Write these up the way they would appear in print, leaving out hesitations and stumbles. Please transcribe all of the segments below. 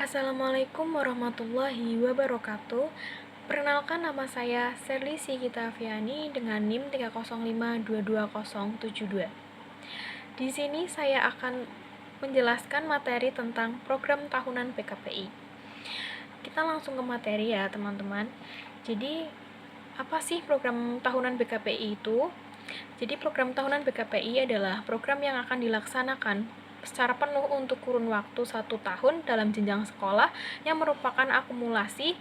Assalamualaikum warahmatullahi wabarakatuh. Perkenalkan, nama saya Serly Sigita Aviani dengan NIM 305220072. Di sini saya akan menjelaskan materi tentang program tahunan PKPI. Kita langsung ke materi ya, teman-teman. Jadi, apa sih program tahunan BKPI itu? Jadi program tahunan BKPI adalah program yang akan dilaksanakan secara penuh untuk kurun waktu 1 tahun dalam jenjang sekolah yang merupakan akumulasi,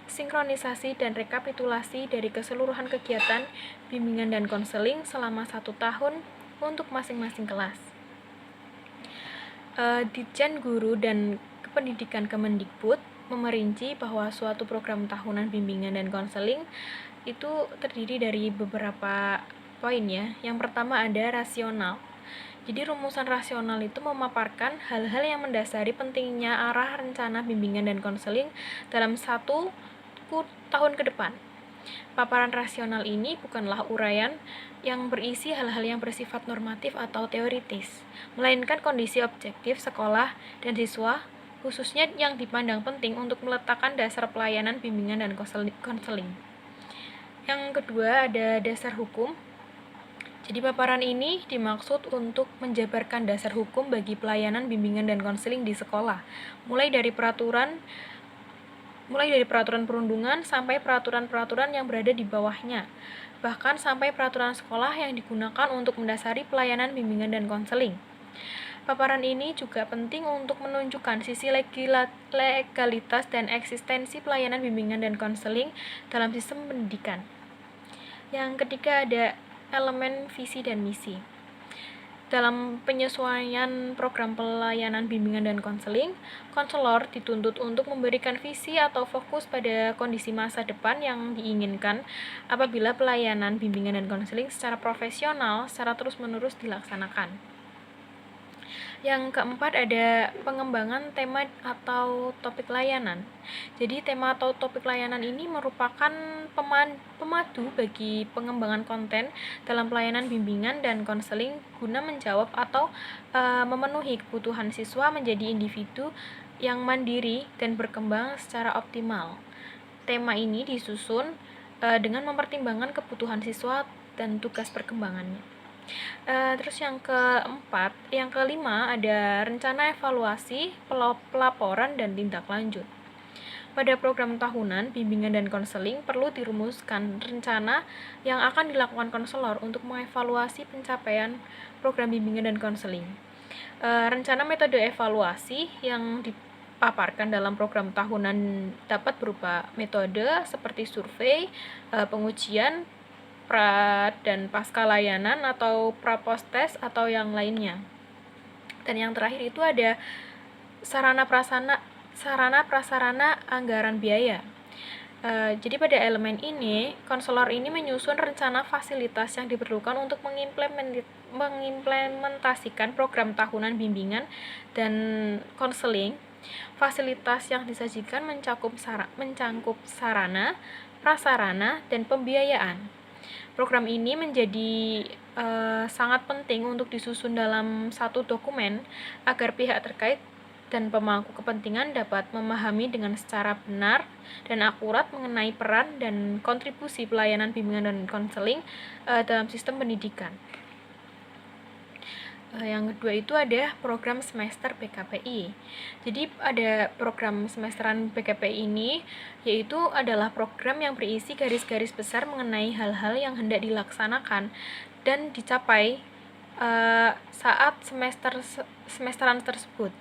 sinkronisasi, dan rekapitulasi dari keseluruhan kegiatan bimbingan dan konseling selama 1 tahun untuk masing-masing kelas. Ditjen Guru dan Kependidikan Kemendikbud memerinci bahwa suatu program tahunan bimbingan dan konseling itu terdiri dari beberapa poin ya. Yang pertama ada rasional. Jadi rumusan rasional itu memaparkan hal-hal yang mendasari pentingnya arah rencana bimbingan dan konseling dalam 1 tahun ke depan. Paparan rasional ini bukanlah uraian yang berisi hal-hal yang bersifat normatif atau teoritis, melainkan kondisi objektif sekolah dan siswa, khususnya yang dipandang penting untuk meletakkan dasar pelayanan bimbingan dan konseling. Yang kedua ada dasar hukum. Jadi paparan ini dimaksud untuk menjabarkan dasar hukum bagi pelayanan bimbingan dan konseling di sekolah, mulai dari peraturan perundungan sampai peraturan-peraturan yang berada di bawahnya, bahkan sampai peraturan sekolah yang digunakan untuk mendasari pelayanan bimbingan dan konseling. Paparan ini juga penting untuk menunjukkan sisi legalitas dan eksistensi pelayanan bimbingan dan konseling dalam sistem pendidikan. Yang ketiga ada elemen visi dan misi. Dalam penyesuaian program pelayanan bimbingan dan konseling, konselor dituntut untuk memberikan visi atau fokus pada kondisi masa depan yang diinginkan apabila pelayanan bimbingan dan konseling secara profesional secara terus-menerus dilaksanakan. Yang keempat ada pengembangan tema atau topik layanan. Jadi tema atau topik layanan ini merupakan pemadu bagi pengembangan konten dalam pelayanan bimbingan dan konseling guna menjawab atau memenuhi kebutuhan siswa menjadi individu yang mandiri dan berkembang secara optimal. Tema ini disusun dengan mempertimbangkan kebutuhan siswa dan tugas perkembangannya. Terus yang kelima ada rencana evaluasi, pelaporan, dan tindak lanjut. Pada program tahunan bimbingan dan konseling perlu dirumuskan rencana yang akan dilakukan konselor untuk mengevaluasi pencapaian program bimbingan dan konseling. Rencana metode evaluasi yang dipaparkan dalam program tahunan dapat berupa metode seperti survei, pengujian, pra dan pasca layanan atau prapostes atau yang lainnya. Dan yang terakhir itu ada sarana prasarana anggaran biaya. Jadi pada elemen ini, konselor ini menyusun rencana fasilitas yang diperlukan untuk mengimplementasikan program tahunan bimbingan dan konseling. Fasilitas yang disajikan mencangkup sarana, prasarana, dan pembiayaan. Program ini menjadi sangat penting untuk disusun dalam satu dokumen agar pihak terkait dan pemangku kepentingan dapat memahami dengan secara benar dan akurat mengenai peran dan kontribusi pelayanan bimbingan dan konseling dalam sistem pendidikan. Yang kedua itu ada program semester PKPI. Jadi ada program semesteran PKPI ini yaitu adalah program yang berisi garis-garis besar mengenai hal-hal yang hendak dilaksanakan dan dicapai saat semesteran tersebut.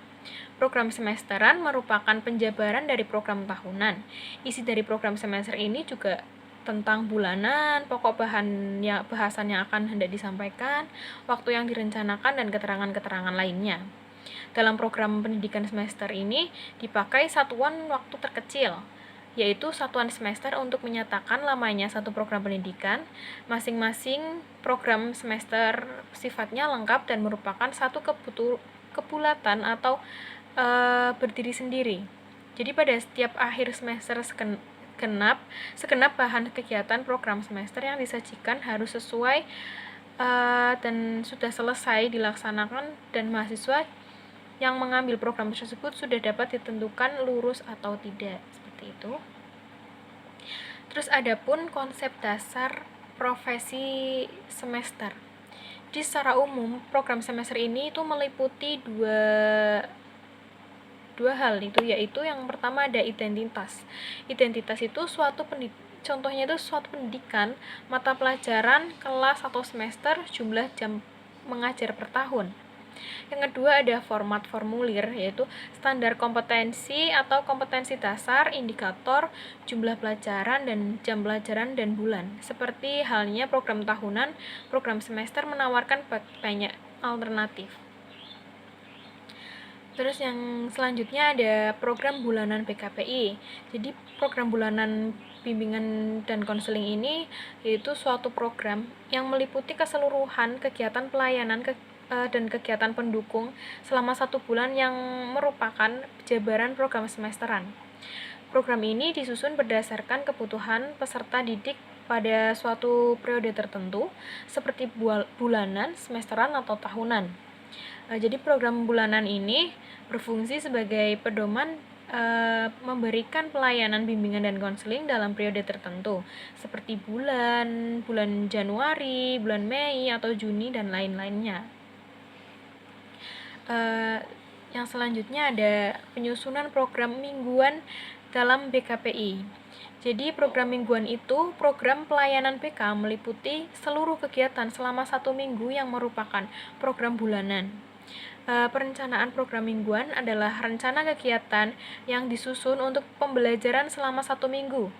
Program semesteran merupakan penjabaran dari program tahunan. Isi dari program semester ini juga tentang bulanan, pokok bahasan yang akan hendak disampaikan, waktu yang direncanakan, dan keterangan-keterangan lainnya. Dalam program pendidikan semester ini dipakai satuan waktu terkecil, yaitu satuan semester untuk menyatakan lamanya satu program pendidikan. Masing-masing program semester sifatnya lengkap dan merupakan satu kebulatan atau berdiri sendiri. Jadi pada setiap akhir semester segenap bahan kegiatan program semester yang disajikan harus sesuai dan sudah selesai dilaksanakan, dan mahasiswa yang mengambil program tersebut sudah dapat ditentukan lurus atau tidak, seperti itu. Terus ada pun konsep dasar profesi semester. Jadi secara umum program semester ini itu meliputi dua hal itu, yaitu yang pertama ada identitas. Identitas itu contohnya itu suatu pendidikan, mata pelajaran, kelas atau semester, jumlah jam mengajar per tahun. Yang kedua ada format formulir, yaitu standar kompetensi atau kompetensi dasar, indikator, jumlah pelajaran, dan jam pelajaran dan bulan. Seperti halnya program tahunan, program semester menawarkan banyak alternatif. Terus yang selanjutnya ada program bulanan PKPI. Jadi program bulanan bimbingan dan konseling ini yaitu suatu program yang meliputi keseluruhan kegiatan pelayanan dan kegiatan pendukung selama 1 bulan yang merupakan jabaran program semesteran. Program ini disusun berdasarkan kebutuhan peserta didik pada suatu periode tertentu, seperti bulanan, semesteran, atau tahunan. Jadi program bulanan ini berfungsi sebagai pedoman memberikan pelayanan bimbingan dan konseling dalam periode tertentu, seperti bulan Januari, bulan Mei, atau Juni, dan lain-lainnya. Yang selanjutnya ada penyusunan program mingguan dalam BKPI. Jadi program mingguan itu program pelayanan BK meliputi seluruh kegiatan selama 1 minggu yang merupakan program bulanan. Perencanaan program mingguan adalah rencana kegiatan yang disusun untuk pembelajaran selama 1 minggu.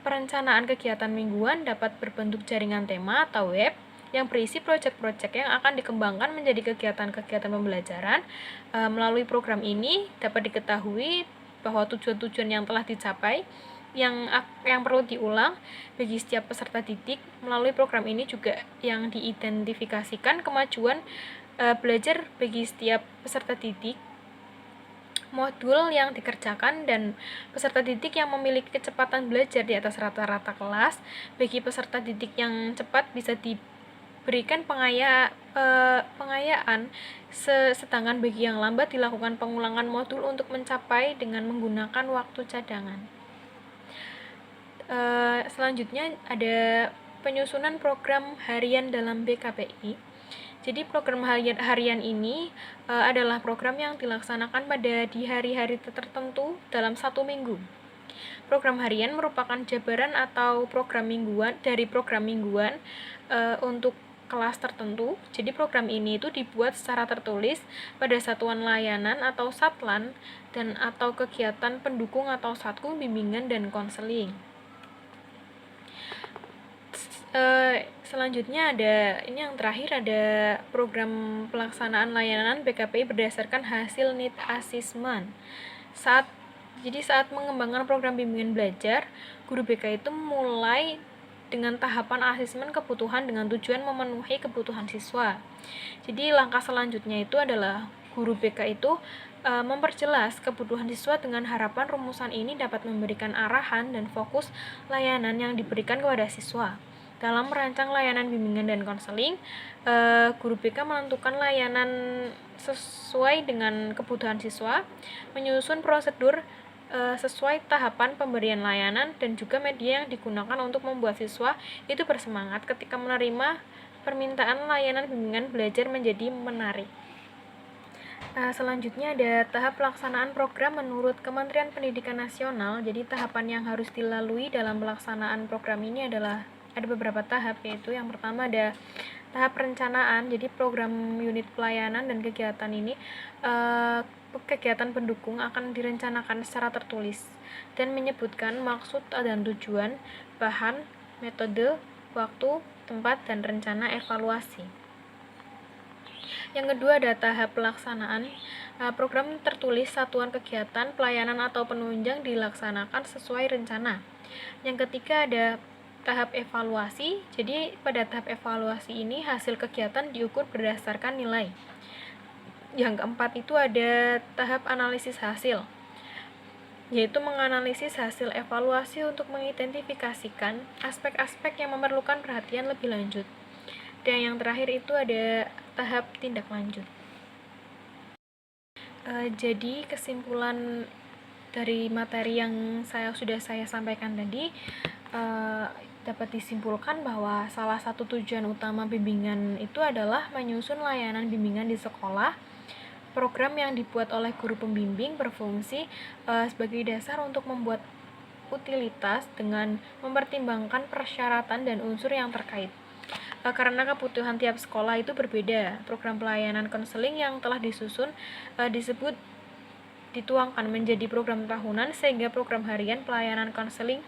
Perencanaan kegiatan mingguan dapat berbentuk jaringan tema atau web yang berisi proyek-proyek yang akan dikembangkan menjadi kegiatan-kegiatan pembelajaran. Melalui program ini dapat diketahui bahwa tujuan-tujuan yang telah dicapai yang perlu diulang bagi setiap peserta didik. Melalui program ini juga yang diidentifikasikan kemajuan belajar bagi setiap peserta didik, modul yang dikerjakan, dan peserta didik yang memiliki kecepatan belajar di atas rata-rata kelas. Bagi peserta didik yang cepat bisa diberikan pengayaan, sedangkan bagi yang lambat dilakukan pengulangan modul untuk mencapai dengan menggunakan waktu cadangan. Selanjutnya ada penyusunan program harian dalam BKPI. Jadi program harian ini adalah program yang dilaksanakan di hari-hari tertentu dalam 1 minggu. Program harian merupakan jabaran atau program mingguan untuk kelas tertentu. Jadi program ini itu dibuat secara tertulis pada satuan layanan atau satlan dan atau kegiatan pendukung atau satkun bimbingan dan konseling. Selanjutnya yang terakhir ada program pelaksanaan layanan BKPI berdasarkan hasil need assessment. Saat mengembangkan program bimbingan belajar, guru BK itu mulai dengan tahapan asesmen kebutuhan dengan tujuan memenuhi kebutuhan siswa. Jadi langkah selanjutnya itu adalah guru BK itu memperjelas kebutuhan siswa dengan harapan rumusan ini dapat memberikan arahan dan fokus layanan yang diberikan kepada siswa. Dalam merancang layanan bimbingan dan konseling, guru BK menentukan layanan sesuai dengan kebutuhan siswa, menyusun prosedur sesuai tahapan pemberian layanan, dan juga media yang digunakan untuk membuat siswa itu bersemangat ketika menerima permintaan layanan bimbingan belajar menjadi menarik. Selanjutnya ada tahap pelaksanaan program menurut Kementerian Pendidikan Nasional. Jadi tahapan yang harus dilalui dalam pelaksanaan program ini adalah ada beberapa tahap, yaitu yang pertama ada tahap perencanaan. Jadi program unit pelayanan dan kegiatan ini kegiatan pendukung akan direncanakan secara tertulis dan menyebutkan maksud dan tujuan, bahan, metode, waktu, tempat, dan rencana evaluasi. Yang kedua ada tahap pelaksanaan. Program tertulis satuan kegiatan, pelayanan, atau penunjang dilaksanakan sesuai rencana. Yang ketiga ada tahap evaluasi. Jadi pada tahap evaluasi ini hasil kegiatan diukur berdasarkan nilai. Yang keempat itu ada tahap analisis hasil, yaitu menganalisis hasil evaluasi untuk mengidentifikasikan aspek-aspek yang memerlukan perhatian lebih lanjut. Dan yang terakhir itu ada tahap tindak lanjut. Jadi kesimpulan dari materi yang sudah saya sampaikan tadi, dapat disimpulkan bahwa salah satu tujuan utama bimbingan itu adalah menyusun layanan bimbingan di sekolah. Program yang dibuat oleh guru pembimbing berfungsi sebagai dasar untuk membuat utilitas dengan mempertimbangkan persyaratan dan unsur yang terkait. Karena kebutuhan tiap sekolah itu berbeda, program pelayanan konseling yang telah disusun disebut dituangkan menjadi program tahunan, sehingga program harian pelayanan konseling.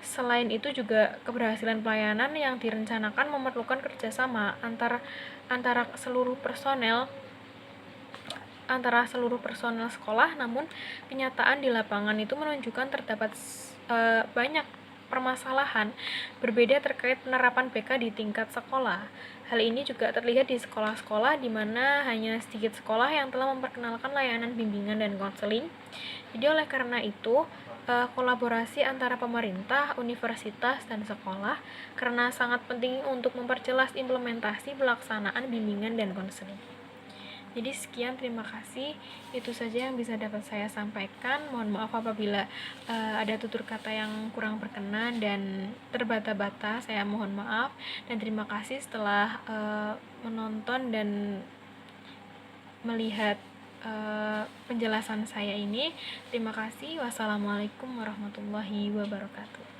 Selain itu juga keberhasilan pelayanan yang direncanakan memerlukan kerjasama antara seluruh personel sekolah, namun kenyataan di lapangan itu menunjukkan terdapat banyak permasalahan berbeda terkait penerapan BK di tingkat sekolah. Hal ini juga terlihat di sekolah-sekolah di mana hanya sedikit sekolah yang telah memperkenalkan layanan bimbingan dan konseling. Jadi oleh karena itu, kolaborasi antara pemerintah, universitas, dan sekolah karena sangat penting untuk memperjelas implementasi pelaksanaan bimbingan dan konseling. Jadi sekian, terima kasih. Itu saja yang bisa dapat saya sampaikan. Mohon maaf apabila ada tutur kata yang kurang berkenan dan terbata-bata. Saya mohon maaf dan terima kasih setelah menonton dan melihat penjelasan saya ini. Terima kasih. Wassalamualaikum warahmatullahi wabarakatuh.